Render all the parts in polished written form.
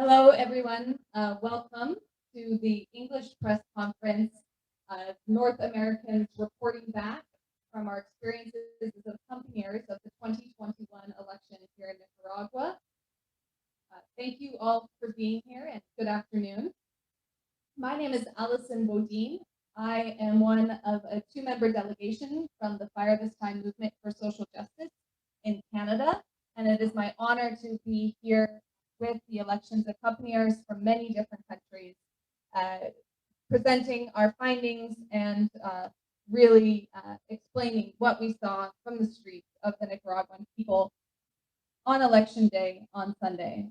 Hello, everyone. Welcome to the English Press Conference, North Americans reporting back from our experiences as accompaniers of the 2021 election here in Nicaragua. Thank you all for being here and good afternoon. My name is Allison Bodine. I am one of a two-member delegation from the Fire This Time Movement for Social Justice in Canada, and it is my honor to be here with the elections accompaniers from many different countries, presenting our findings and really explaining what we saw from the streets of the Nicaraguan people on election day on Sunday.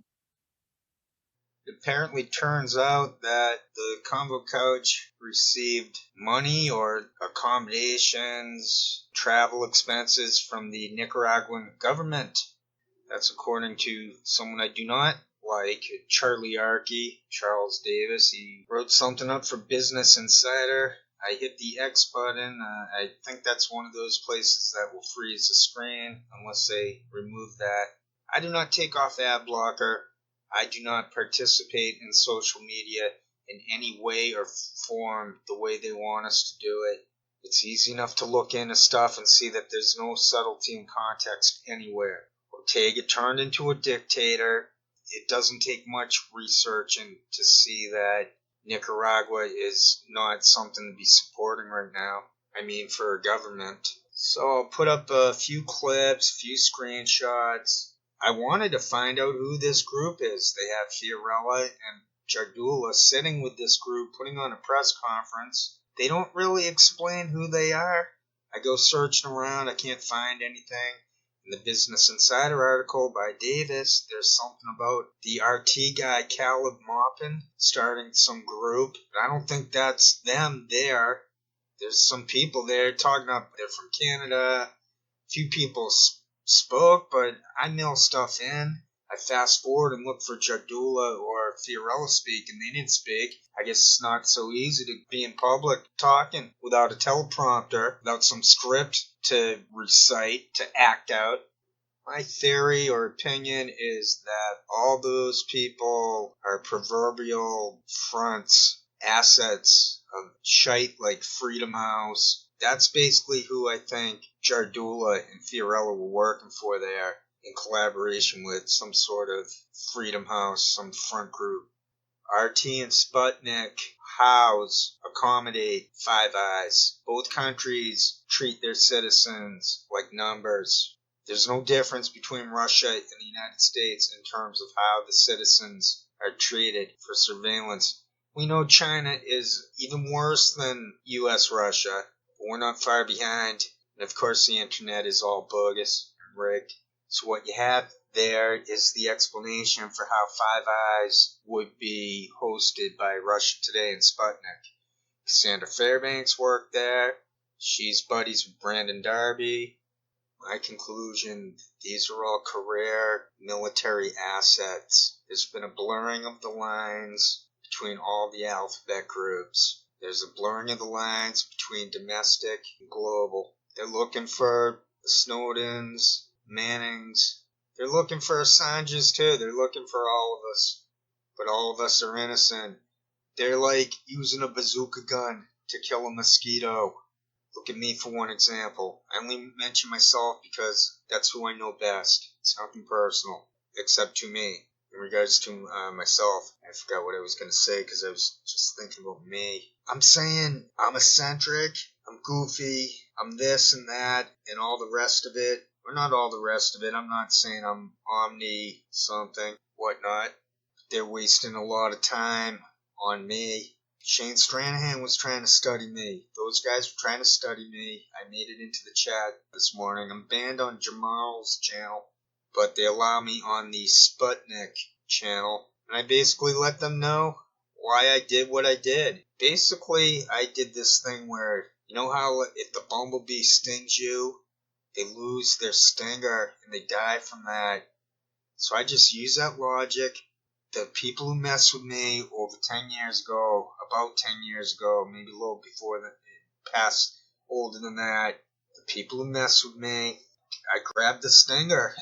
It apparently turns out that the Convo Couch received money or accommodations, travel expenses from the Nicaraguan government. That's according to someone I do not like, Charlie Arkey, Charles Davis. He wrote something up for Business Insider. I hit the X button. I think that's one of those places that will freeze the screen unless they remove that. I do not take off ad blocker. I do not participate in social media in any way or form the way they want us to do it. It's easy enough to look into stuff and see that there's no subtlety in context anywhere. Ortega turned into a dictator. It doesn't take much researching to see that Nicaragua is not something to be supporting right now. I mean, for a government. So I'll put up a few clips, a few screenshots. I wanted to find out who this group is. They have Fiorella and Jardula sitting with this group, putting on a press conference. They don't really explain who they are. I go searching around, I can't find anything. In the Business Insider article by Davis, there's something about the RT guy, Caleb Maupin, starting some group. But I don't think that's them there. There's some people there talking about they're from Canada. A few people spoke, but I mail stuff in. I fast forward and look for Jardula or Fiorella speak, and they didn't speak. I guess it's not so easy to be in public talking without a teleprompter, without some script to recite, to act out. My theory or opinion is that all those people are proverbial fronts, assets of shite like Freedom House. That's basically who I think Jardula and Fiorella were working for there in collaboration with some sort of Freedom House, some front group. RT and Sputnik house, accommodate Five Eyes. Both countries treat their citizens like numbers. There's no difference between Russia and the United States in terms of how the citizens are treated for surveillance. We know China is even worse than US Russia, but we're not far behind. And of course, the internet is all bogus and rigged. So what you have there is the explanation for how Five Eyes would be hosted by Russia Today and Sputnik. Cassandra Fairbanks worked there. She's buddies with Brandon Darby. My conclusion, these are all career military assets. There's been a blurring of the lines between all the alphabet groups. There's a blurring of the lines between domestic and global. They're looking for the Snowdens, Mannings. They're looking for Assanges too. They're looking for all of us. But all of us are innocent. They're like using a bazooka gun to kill a mosquito. Look at me for one example. I only mention myself because that's who I know best. It's nothing personal, except to me. In regards to myself, I forgot what I was going to say because I was just thinking about me. I'm saying I'm eccentric, I'm goofy, I'm this and that, and all the rest of it. Or not all the rest of it. I'm not saying I'm omni something, whatnot. They're wasting a lot of time on me. Shane Stranahan was trying to study me. Those guys were trying to study me. I made it into the chat this morning. I'm banned on Jamal's channel, but they allow me on the Sputnik channel. And I basically let them know why I did what I did. Basically, I did this thing where, you know how if the bumblebee stings you, they lose their stinger and they die from that. So I just use that logic. The people who messed with me over 10 years ago, about 10 years ago, maybe a little before that, past older than that, the people who messed with me, I grabbed the stinger.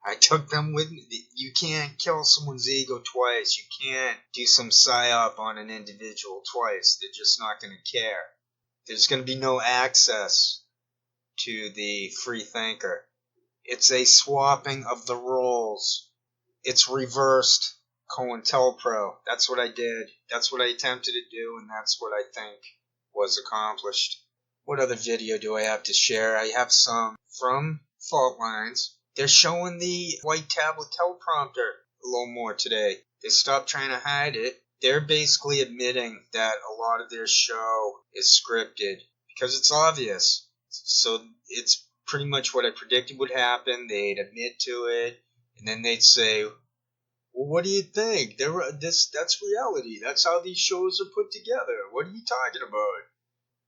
I took them with me. You can't kill someone's ego twice. You can't do some psyop on an individual twice. They're just not going to care. There's going to be no access to the free thinker. It's a swapping of the roles. It's reversed COINTELPRO. That's what I did. That's what I attempted to do, and that's what I think was accomplished. What other video do I have to share? I have some from Fault Lines. They're showing the white tablet teleprompter a little more today. They stopped trying to hide it. They're basically admitting that a lot of their show is scripted because it's obvious. So it's pretty much what I predicted would happen. They'd admit to it, and then they'd say, "Well, what do you think? That's reality. That's how these shows are put together. What are you talking about?"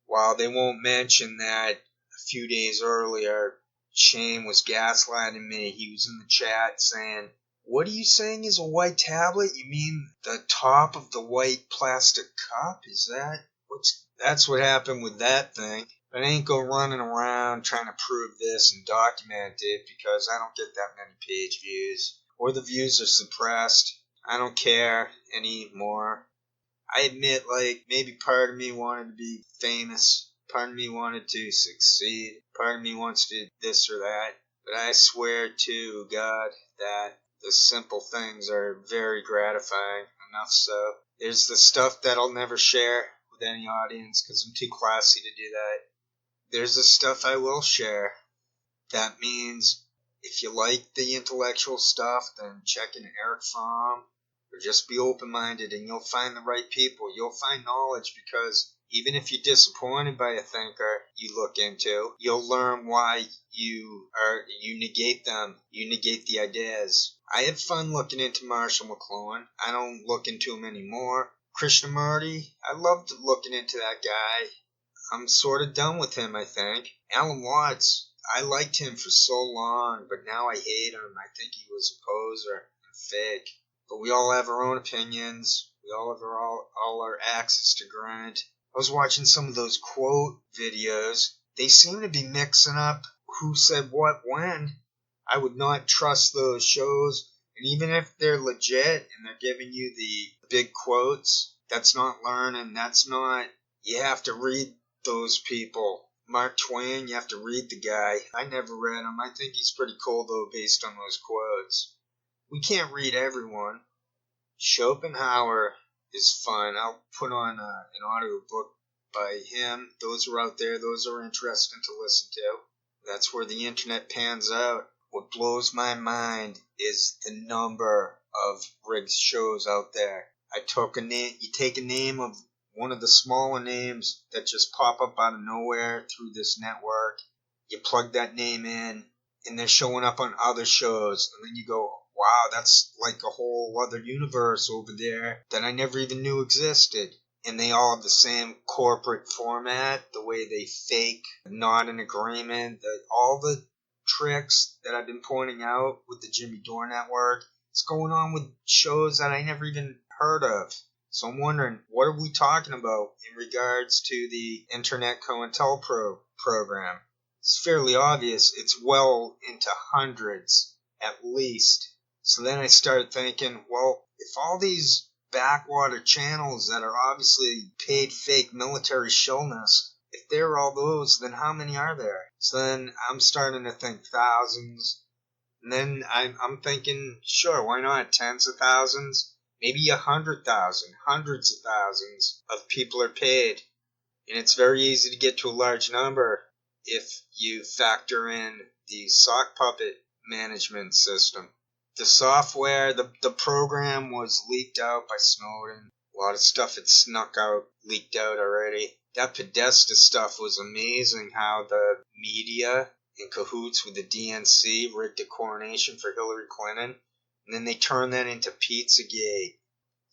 While they won't mention that a few days earlier, Shane was gaslighting me. He was in the chat saying, "What are you saying is a white tablet? You mean the top of the white plastic cup? Is that that's what happened with that thing?" But I ain't go running around trying to prove this and document it because I don't get that many page views. Or the views are suppressed. I don't care anymore. I admit, like, maybe part of me wanted to be famous. Part of me wanted to succeed. Part of me wants to do this or that. But I swear to God that the simple things are very gratifying. Enough so. There's the stuff that I'll never share with any audience because I'm too classy to do that. There's the stuff I will share. That means if you like the intellectual stuff, then check in Eric Fromm, or just be open-minded and you'll find the right people. You'll find knowledge because even if you're disappointed by a thinker you look into, you'll learn why you negate them. You negate the ideas. I had fun looking into Marshall McLuhan. I don't look into him anymore. Krishnamurti, I loved looking into that guy. I'm sort of done with him, I think. Alan Watts, I liked him for so long, but now I hate him. I think he was a poser and fake. But we all have our own opinions. We all have all our axes to grind. I was watching some of those quote videos. They seem to be mixing up who said what when. I would not trust those shows. And even if they're legit and they're giving you the big quotes, that's not learning. That's not... You have to read those people. Mark Twain, you have to read the guy. I never read him. I think he's pretty cool, though, based on those quotes. We can't read everyone. Schopenhauer is fun. I'll put on an audio book by him. Those are out there. Those are interesting to listen to. That's where the internet pans out. What blows my mind is the number of rigged shows out there. I took a name. You take a name of one of the smaller names that just pop up out of nowhere through this network. You plug that name in, and they're showing up on other shows. And then you go, wow, that's like a whole other universe over there that I never even knew existed. And they all have the same corporate format, the way they fake not an agreement, all the tricks that I've been pointing out with the Jimmy Dore network. It's going on with shows that I never even heard of. So I'm wondering, what are we talking about in regards to the Internet COINTELPRO program? It's fairly obvious. It's well into hundreds, at least. So then I started thinking, well, if all these backwater channels that are obviously paid fake military shillness, if they're all those, then how many are there? So then I'm starting to think thousands. And then I'm thinking, sure, why not tens of thousands? Maybe 100,000, hundreds of thousands of people are paid. And it's very easy to get to a large number if you factor in the sock puppet management system. The software, the program was leaked out by Snowden. A lot of stuff had snuck out, leaked out already. That Podesta stuff was amazing, how the media in cahoots with the DNC rigged a coronation for Hillary Clinton. And then they turn that into Pizzagate.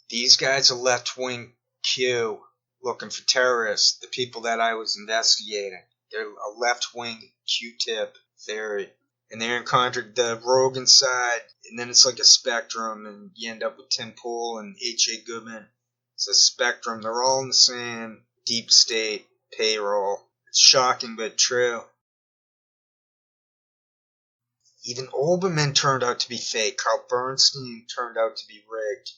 These guys are left-wing Q looking for terrorists, the people that I was investigating. They're a left-wing Q-tip theory. And they're in contact the Rogan side, and then it's like a spectrum, and you end up with Tim Pool and H.A. Goodman. It's a spectrum. They're all in the same deep state payroll. It's shocking but true. Even Oberman turned out to be fake. Carl Bernstein turned out to be rigged.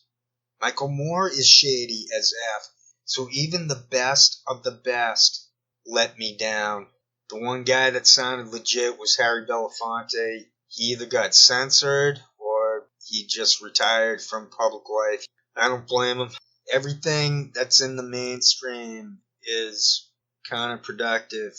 Michael Moore is shady as F. So even the best of the best let me down. The one guy that sounded legit was Harry Belafonte. He either got censored or he just retired from public life. I don't blame him. Everything that's in the mainstream is counterproductive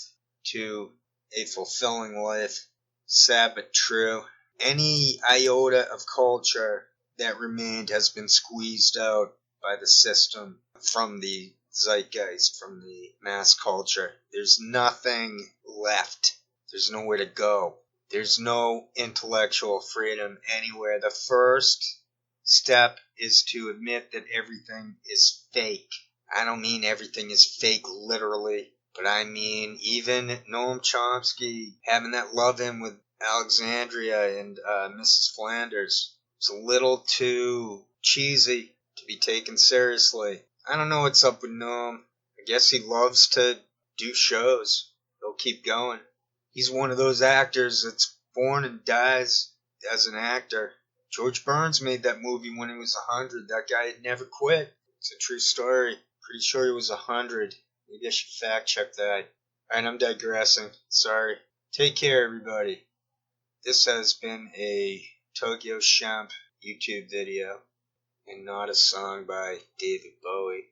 to a fulfilling life. Sad but true. Any iota of culture that remained has been squeezed out by the system from the zeitgeist, from the mass culture. There's nothing left. There's nowhere to go. There's no intellectual freedom anywhere. The first step is to admit that everything is fake. I don't mean everything is fake literally, but I mean even Noam Chomsky having that love-in with Alexandria and Mrs. Flanders. It's a little too cheesy to be taken seriously. I don't know what's up with Noam. I guess he loves to do shows. He'll keep going. He's one of those actors that's born and dies as an actor. George Burns made that movie when he was 100. That guy had never quit. It's a true story. Pretty sure he was 100. Maybe I should fact check that. Alright, I'm digressing. Sorry. Take care, everybody. This has been a Tokyo Shemp YouTube video and not a song by David Bowie.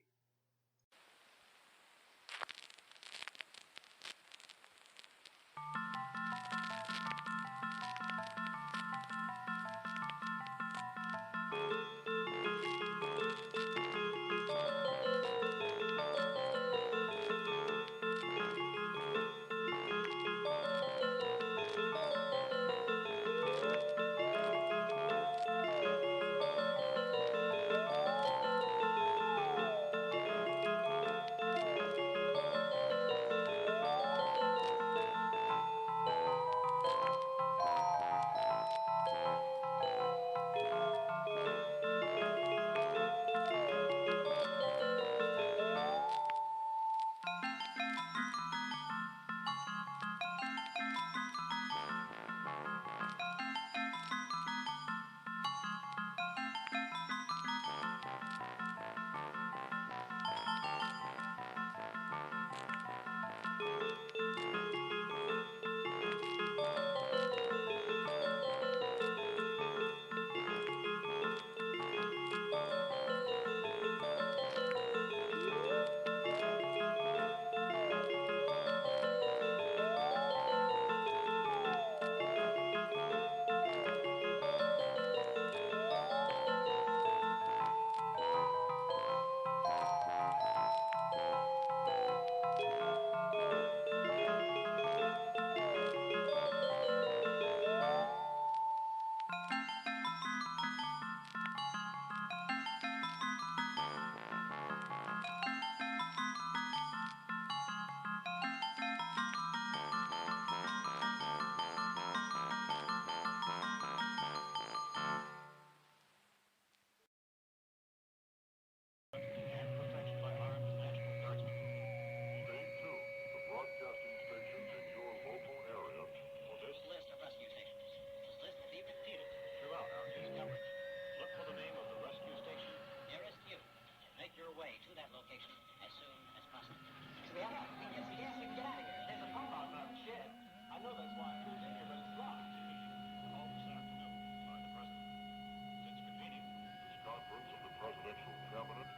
Presidential Cabinet,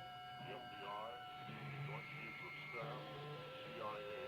the FBI, Joint Chiefs of Staff, CIA,